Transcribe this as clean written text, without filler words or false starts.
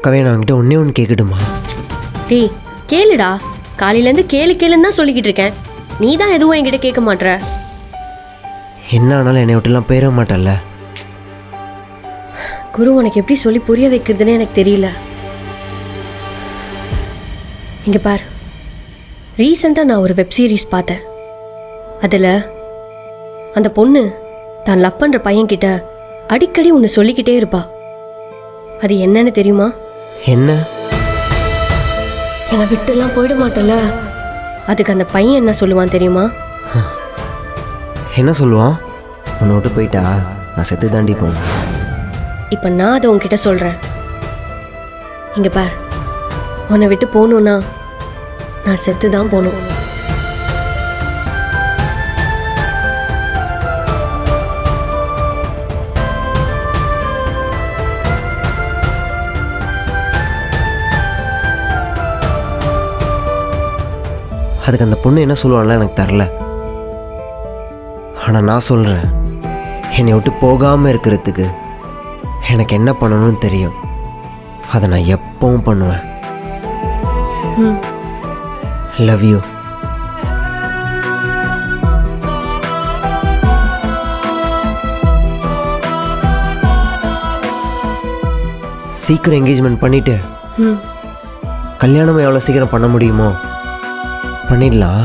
கவே நான் உங்ககிட்ட ஒன்றே ஒன்று கேட்கட்டுமா? டேய் கேளுடா, காலையிலேருந்து கேளுன்னு தான் சொல்லிக்கிட்டு இருக்கேன். நீ தான் எதுவும் என்கிட்ட கேட்க மாட்ற. என்ன ஆனாலும் என்னை விட்டுலாம் போயிட மாட்டல்ல? குரு உனக்கு எப்படி சொல்லி புரிய வைக்கிறதுன்னு எனக்கு தெரியல. இங்கே பார், ரீசெண்டாக நான் ஒரு வெப் சீரிஸ் பார்த்தேன். அதில் அந்த பொண்ணு தான் லவ் பண்ணுற பையன்கிட்ட அடிக்கடி ஒன்று சொல்லிக்கிட்டே இருப்பா. அது என்னன்னு தெரியுமா? என்ன? என்னை விட்டுலாம் போயிட மாட்டல. அதுக்கு அந்த பையன் என்ன சொல்லுவான் தெரியுமா? என்ன சொல்லுவான்? உன்னை விட்டு போயிட்டா நான் செத்து தாண்டி போனேன். இப்போ நான் அதை உன்கிட்ட சொல்கிறேன். இங்கே பார், உன்னை விட்டு போகணுன்னா நான் செத்து தான் போகணும். அதுக்கு அந்த பொண்ணு என்ன சொல்லுவான்லாம் எனக்கு தெரில. ஆனால் நான் சொல்கிறேன், என்னை விட்டு போகாமல் இருக்கிறதுக்கு எனக்கு என்ன பண்ணணும்னு தெரியும். அதை நான் எப்பவும் பண்ணுவேன். Love you. சீக்கிரம் என்கேஜ்மெண்ட் பண்ணிவிட்டு கல்யாணம் எவ்வளோ சீக்கிரம் பண்ண முடியுமோ பண்ணிடலாம்.